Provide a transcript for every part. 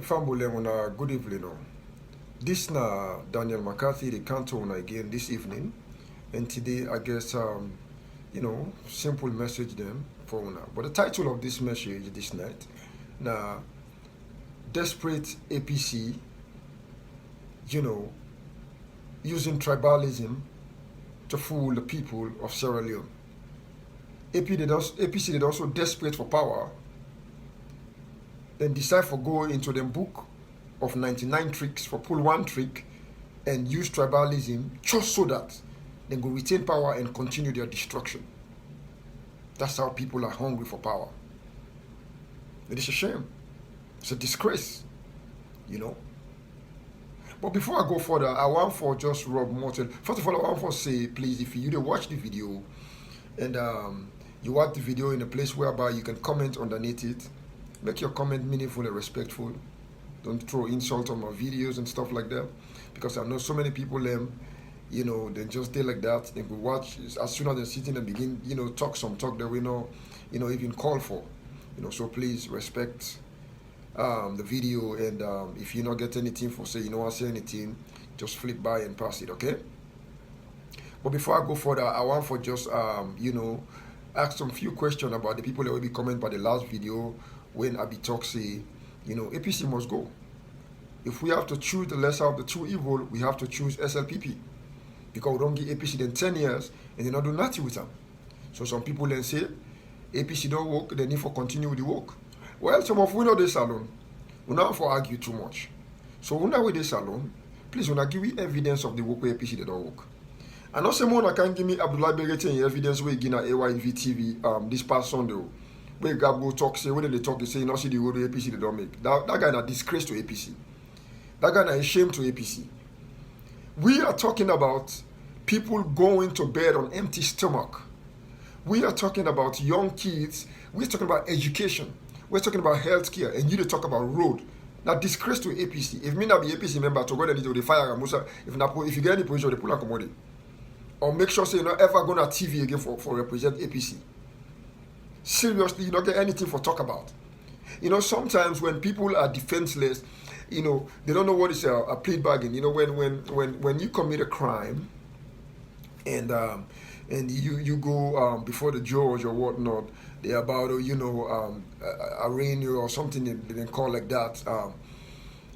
Family, una good evening. This na Daniel McCarthy, the canton again this evening, and today I guess simple message them for una. But the title of this message this night, na desperate APC, you know, using tribalism to fool the people of Sierra Leone. APC did also desperate for power, then decide for go into the book of 99 tricks for pull one trick and use tribalism just so that they go retain power and continue their destruction. That's how people are hungry for power. It is a shame. It's a disgrace, you know. But before I go further, I want for just Rob Morton. First of all, I want for say, please, if you watch the video and you watch the video in a place whereby you can comment underneath it, make your comment meaningful and respectful. Don't throw insult on my videos and stuff like that, because I know so many people they just did like that. They could watch as soon as they sit in and begin, talk some talk that we know, even call for, So please respect the video, and if you not get anything for say, I say anything, just flip by and pass it, okay? But before I go further, I want for just ask some few questions about the people that will be comment by the last video when I be talk say, APC must go. If we have to choose the lesser of the two evil, we have to choose SLPP. Because we don't give APC then 10 years and they not do nothing with them. So some people then say, APC don't work, they need for continue with the work. Well, some of we know this alone. We not for argue too much. So we not with this alone, please when I give you evidence of the work where APC they don't work. And also more can give me Abdullah Berete evidence where again at AYV TV this past Sunday. Where Gab go talk, say when they talk, they say you not see the road APC they don't make. That guy is a disgrace to APC. That guy is a shame to APC. We are talking about people going to bed on empty stomach. We are talking about young kids. We're talking about education. We're talking about healthcare, and you talk about road. Now disgrace to APC. If me not be APC member, to go there to the fire Musa. If you get any position, they pull and commodity. Or make sure say you're not ever going to TV again for represent APC. Seriously, you don't get anything for talk about. Sometimes when people are defenseless, they don't know what is a plea bargain. When you commit a crime and you go before the judge or whatnot, they're about to arraign you or something they call like that.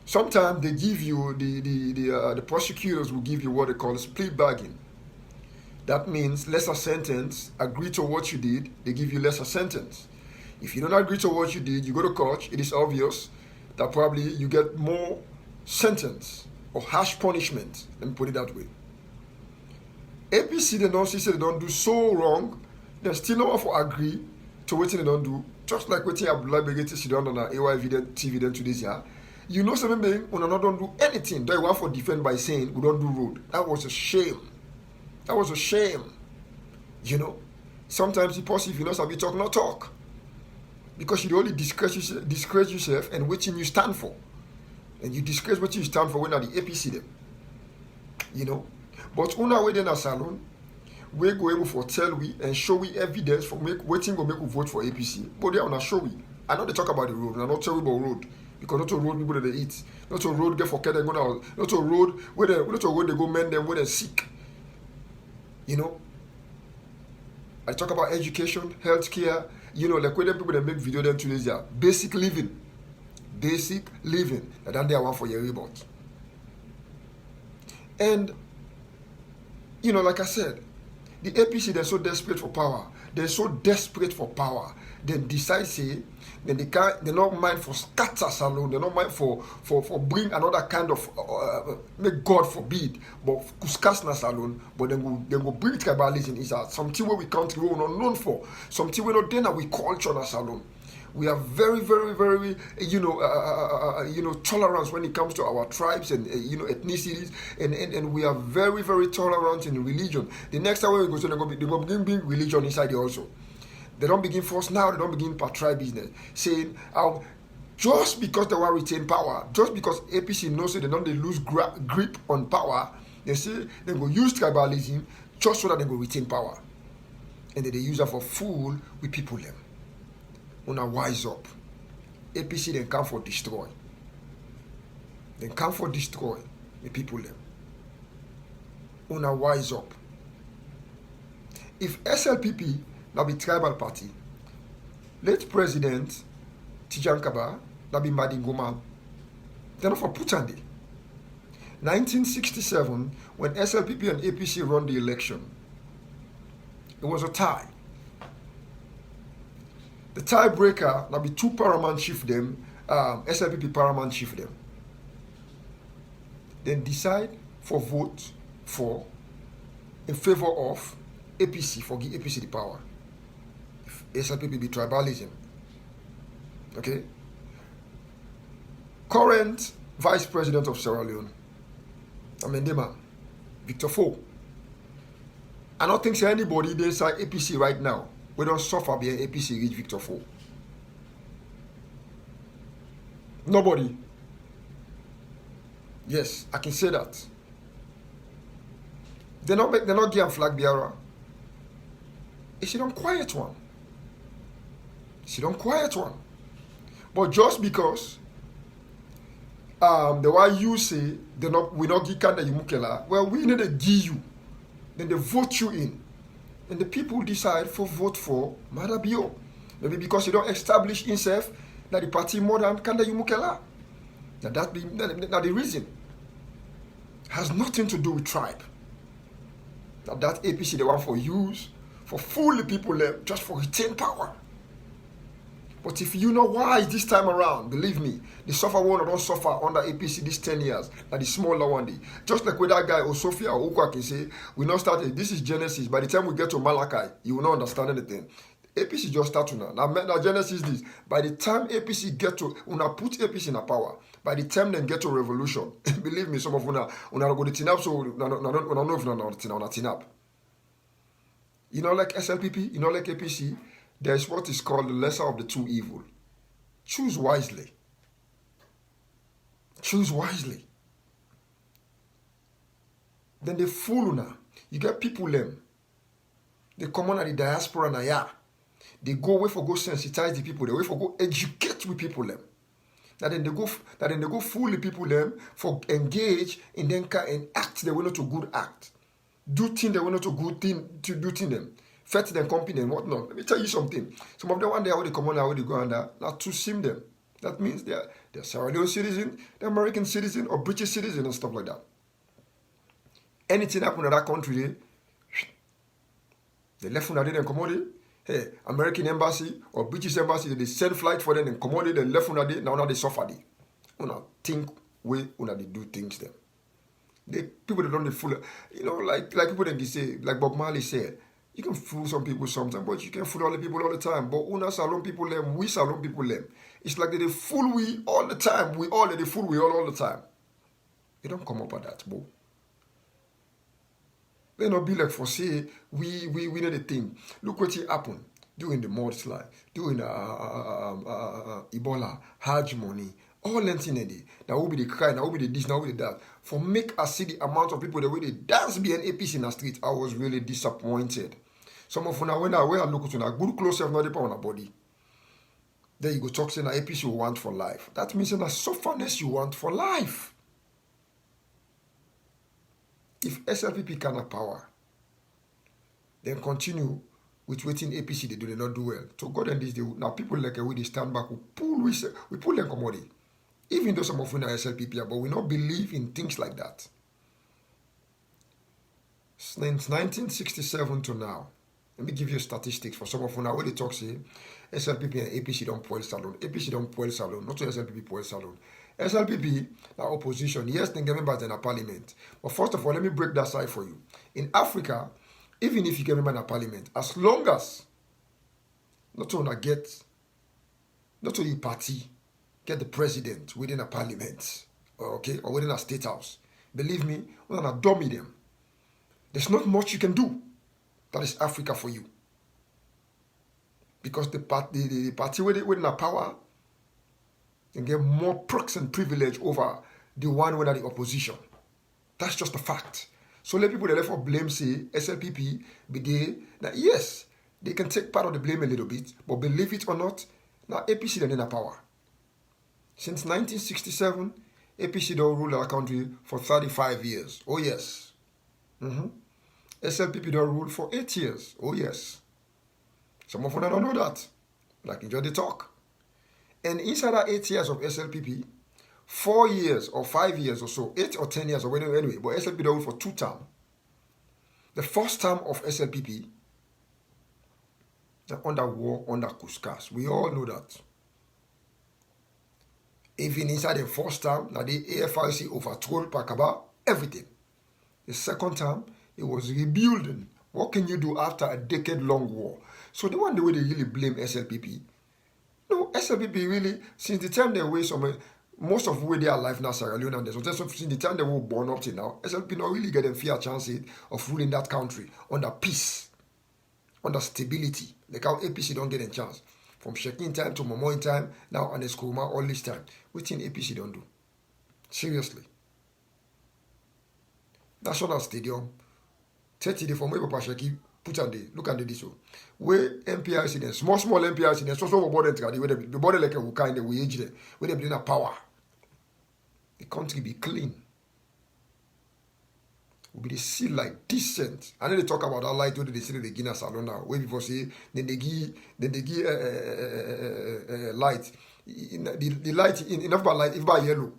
Sometimes they give you the prosecutors will give you what they call a plea bargain. That means lesser sentence, agree to what you did, they give you lesser sentence. If you don't agree to what you did, you go to court, it is obvious that probably you get more sentence or harsh punishment. Let me put it that way. APC, they don't say they don't do so wrong, they still not for agree to what they don't do, just like what Abdullah Begeti sit down on our AYV TV then today's year. Something when I don't do anything, they want for defend by saying we don't do road. That was a shame. That was a shame. Sometimes it's possible if you know something talk, not talk. Because you only disgrace yourself and what you stand for. And you disgrace what you stand for when are the APC them. But una way in a salon, we go able for tell we and show we evidence for waiting go make we vote for APC. But they are not show we. I know they talk about the road, and I not tell you about road. Because not a road people that they eat. Not a road get for care they go now. Not a road where they go mend them when they're sick. I talk about education, healthcare, like when people that make video then today, are basic living. Basic living. And then they are one for your report. And, like I said, the APC, they're so desperate for power. They're so desperate for power. They decide, say, then they're not mind for scatter salon. They're not mind for bring another kind of, make God forbid, but kuskasna salon. But then go bring tribalism is something where we country we're not known for. Something we're not then we culture na salon. We are very, very, very, tolerance when it comes to our tribes and, ethnicities. And we are very, very tolerant in religion. The next time we go, so they're going to bring religion inside here also. They don't begin first now, they don't begin per tribe business. Saying, just because they want to retain power, just because APC knows that they lose grip on power, they say they go use tribalism just so that they go retain power. And then they use that for fool with people them. Una wise up. APC then come for destroy. Then come for destroy the people them. Una wise up. If SLPP now be tribal party, late President Tijan Kaba now be Madingoma, then for Putandi. 1967, when SLPP and APC run the election, it was a tie. The tiebreaker now be two paramount chief them, SLPP paramount chief them. Then decide for vote for in favor of APC, for give APC the power. If SLPP be tribalism. Okay? Current Vice President of Sierra Leone, Amendema, Victor Fo. I don't think say anybody inside APC right now, we don't suffer being APC reach Victor Fo. Nobody. Yes, I can say that. They not give a flag bearer. It's a quiet one. It's a quiet one. But just because the way you say we not give Kanda Yumukela, well, we need to give you. Then they vote you in. And the people decide for vote for Madabio. Maybe because he don't establish himself that the party more than Kanda Yumukela. Now that the reason. Has nothing to do with tribe. That APC they want for use, for fool the people just for retain power. But if you know why this time around, believe me, the suffer one or don't suffer under APC these 10 years, that the smaller one day. Just like with that guy or Sophia or Ukwa can say, we not started, this is Genesis. By the time we get to Malachi, you will not understand anything. APC just start to now. Now Genesis this. By the time APC get to, una put APC in a power. By the time they get to revolution, believe me, some of una go to tin up, so una know if una tin up. You know, like SLPP, you know, like APC, there's what is called the lesser of the two evil. Choose wisely. Choose wisely. Then they fool una. You get people them. They come on at the diaspora na ya. They go away for go sensitize the people. They wait for go educate with people them. That then they go fool the people them for engage in them and act they will not to good act. Do things they will not to good thing to do thing them. Fetch them company and whatnot. Let me tell you something. Some of them one day how they come on how they go under not to sim them. That means they're Sierra Leone citizen, they're American citizen or British citizen and stuff like that. Anything happen in that country, they left from that and commodity. Hey, American embassy or British embassy, they send flight for them and commodity, they left from that now they suffer. Una think way una they do things them. People that don't fool, you know, like people that they say, like Bob Marley said, you can fool some people sometimes, but you can fool all the people all the time. But una salon people them, we salon people them. It's like they fool we all the time. They fool we all the time. They don't come up with that, bro. They not be like for say we know the thing. Look what happened during the mudslide, during Ebola, Hajj money, all that thing. Now will be the cry, now will be the this, now will be the that. For make us see the amount of people the way they dance behind APC in the street, I was really disappointed. Some of them when I look to a good close up, not the on our body. Then you go talk saying APC you want for life. That means that sufferness you want for life. If SLPP cannot power, then continue with waiting APC they not do well. So God and this day now people like we they stand back, we pull them commodity. Even though some of them are SLPP, but we not believe in things like that. Since 1967 to now, let me give you statistics for some of them where they talk say SLPP and APC don't poil salon. APC don't poil salon, not to SLPP poil salon. SLPP, the opposition, yes, they get members in a parliament. But first of all, let me break that side for you. In Africa, even if you get members in a parliament, as long as not only party get the president within a parliament, okay, or within a state house, believe me, we're gonna dummy them. There's not much you can do. That is Africa for you. Because the party within a power and get more perks and privilege over the one without the opposition. That's just a fact. So let people that left for blame say SLPP be there. Now yes, they can take part of the blame a little bit, but believe it or not, now APC they're in a power. Since 1967, APC don't rule our country for 35 years. Oh, yes. SLPP don't rule for 8 years. Oh, yes. Some of you don't know that. Like, enjoy the talk. And inside that 8 years of SLPP, 4 years or 5 years or so, 8 or 10 years or whatever, anyway, but SLPP don't rule for 2 terms. The first term of SLPP, they're under war, under Kuskas. We all know that. Even inside the first term, that the AFRC overthrew Pakaba, everything. The second term, it was rebuilding. What can you do after a decade-long war? So the way they really blame SLPP. No, SLPP really, since the time they were most of where they are alive now, Sierra Leone and so since the time they were born up to now, SLPP not really getting fair chance of ruling that country under peace, under stability. Like how APC don't get a chance. From Shekin time to Momo in time, now and Eskroma all this time. Which in APC don't do? Seriously. National Stadium, 30 days from where Papa Sheki put on the look at this one. Where MPRC then, small MPRC then, so body where the body like a kind of we age there, where they bring a power. The country be clean. Will be the sea like decent. And then they talk about that light where they say the Guinness salon now. Where people say then they give light. The light enough by light if by yellow.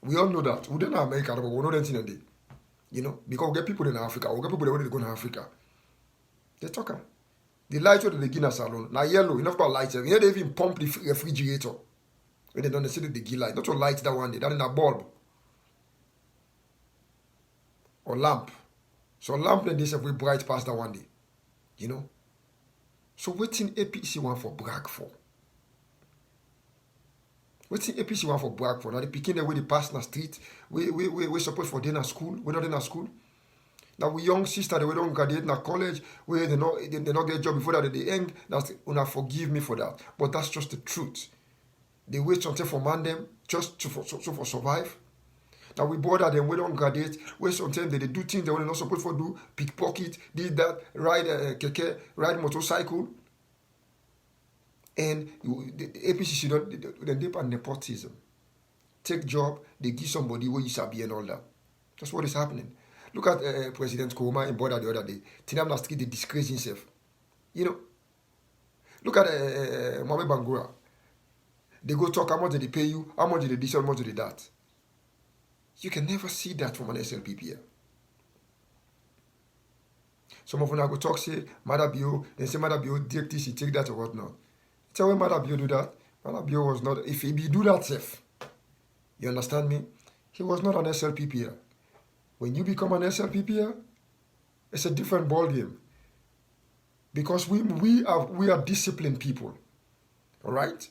We all know that. We don't know America, but we know that in a day. You know, because we get people in Africa, we get people that want to go to Africa. They talk. The light where they Guinness salon. Now yellow, enough by light. Here they even pump the refrigerator. When they don't see the give light. Not to light that one day, that in a bulb. Or lamp. So lamp then they say we bright past that one day. You know? So waiting APC one for brag for. Waiting APC one for brag for. Now the picking the way they pass in the street, we support for dinner school. We're not in a school. Now we young sister they don't graduate in a college where they not get a job before that they end. That's una forgive me for that. But that's just the truth. They wait something for man them just for survive. Now we bother them, we don't graduate, we sometimes they do things they were not supposed to do, pickpocket, did that, ride keke, ride motorcycle. And the APC don't, they dip on nepotism. Take job, they give somebody where you sabi and all that. That's what is happening. Look at President Koma in border the other day. Tinam last they disgrace himself. You know, look at Mohamed Bangura. They go talk how much did they pay you, how much did they this, how much did they that. You can never see that from an SLPP here. Some of them go talk, say, Madabio, then say Madabio, take this, he take that or whatnot. Tell when Madabio do that. Madabio was not, if he do that safe, you understand me? He was not an SLPP here. When you become an SLPP here, it's a different ball game. Because we are disciplined people. All right?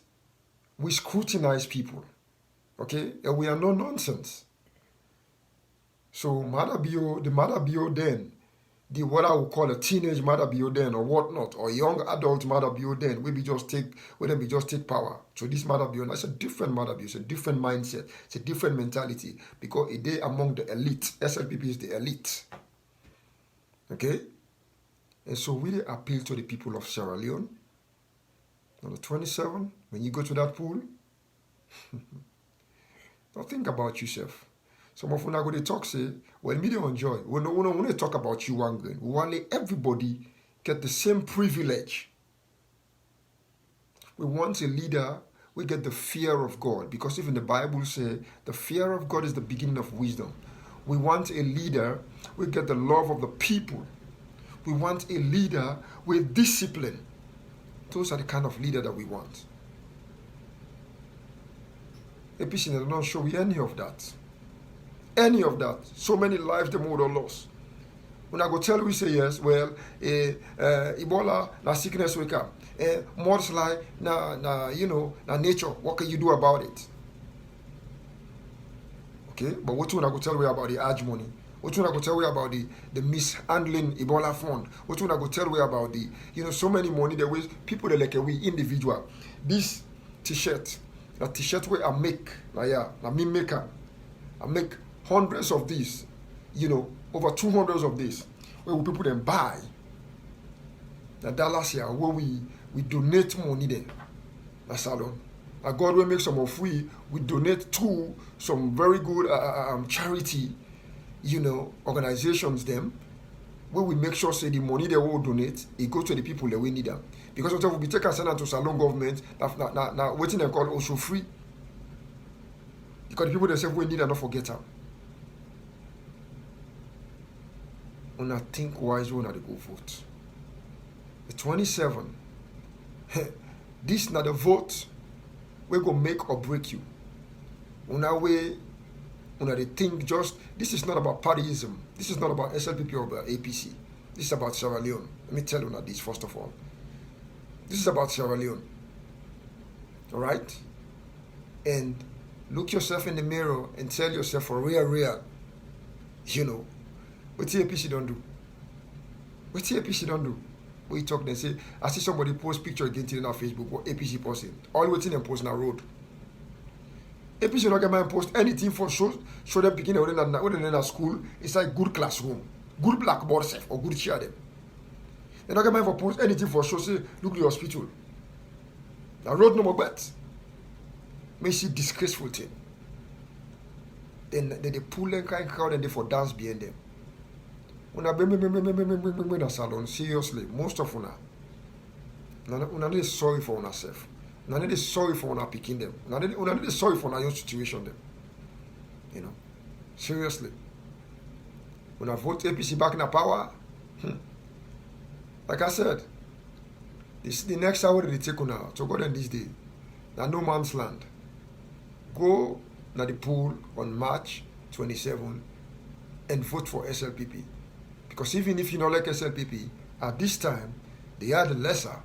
We scrutinize people. Okay? And we are no nonsense. So the Madabio then, the what I would call a teenage Madabio then or whatnot, or young adult Madabio then, we just take power. So this Madabio, that's a different Madabio, it's a different mindset, it's a different mentality, because they among the elite. SLPP is the elite. Okay? And so we really appeal to the people of Sierra Leone. Number 27, when you go to that pool, don't think about yourself. Some of them are going to talk, say, well, me don't enjoy. We don't want to talk about you one grain. We want everybody get the same privilege. We want a leader, we get the fear of God. Because even the Bible says, the fear of God is the beginning of wisdom. We want a leader, we get the love of the people. We want a leader with discipline. Those are the kind of leader that we want. APC does not show you any of that. Any of that. So many lives they would have lost. When I go tell we say yes, well, Ebola, na sickness wake up. Mudslide, na nature. What can you do about it? Okay, but what when I go tell we about the urge money? What when I go tell we about the mishandling Ebola fund? What when I go tell we about the, so many money that ways people that like we individual. This t-shirt, a t-shirt where I make, I make hundreds of these, over 200 of these, where people then buy. Now that last year, where we donate money there, na salon. God will make some of we donate to some very good charity, organizations them, where we make sure say the money they will donate, it goes to the people that we need them. Because sometimes we take a send to salon government, now waiting and call also free. Because the people themselves we need and not forget them. When I think wise when I go vote. The 27. This not the vote we go make or break you. They think just this is not about partyism. This is not about SLPP or about APC. This is about Sierra Leone. Let me tell you this first of all. This is about Sierra Leone. Alright? And look yourself in the mirror and tell yourself for real, what the APC don't do. What the APC don't do. We talk and say, I see somebody post picture again today on Facebook, what APC posting. All waiting and post on the road. APC not going to post anything for show them beginning when they're in school. It's like good classroom, good blackboard self, or good chair them. They're not going to post anything for show, say, look at the hospital. The road no more bet. May see disgraceful thing. Then they pull them kind of crowd and they for dance behind them. When I bring a salon, seriously, most of una not sorry for ourselves. Una not sorry for una picking them. Una not sorry for your situation them. Seriously. When I vote APC back in the power, like I said, this is the next hour they take una to go then this day. Now no man's land. Go na the poll on March 27 and vote for SLPP. Because even if you don't like SLPP, at this time, they are the lesser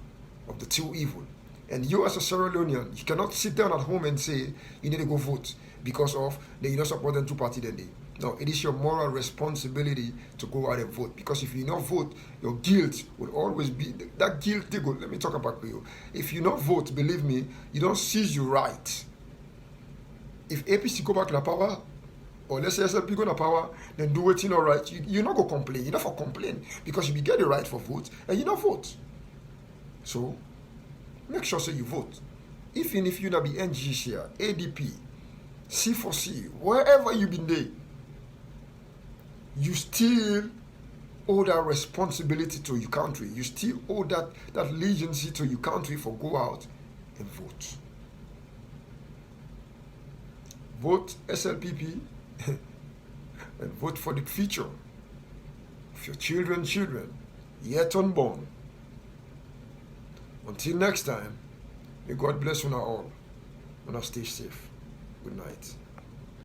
of the two evil. And you as a Sierra Leonean, you cannot sit down at home and say you need to go vote because of you don't support them two party then they. No, it is your moral responsibility to go out and vote. Because if you not vote, your guilt will always be that guilt. Let me talk about you. If you not vote, believe me, you don't seize your right. If APC go back to the power, or let's say SLP go to power, then do it all right. You're not going to complain. You're not for complain because you get the right for vote and you not vote. So make sure you vote. Even if you not be NGC, ADP, C4C, wherever you been there, you still owe that responsibility to your country. You still owe that allegiance to your country for go out and vote. Vote SLPP and vote for the future of your children, yet unborn. Until next time, may God bless you all. And stay safe. Good night.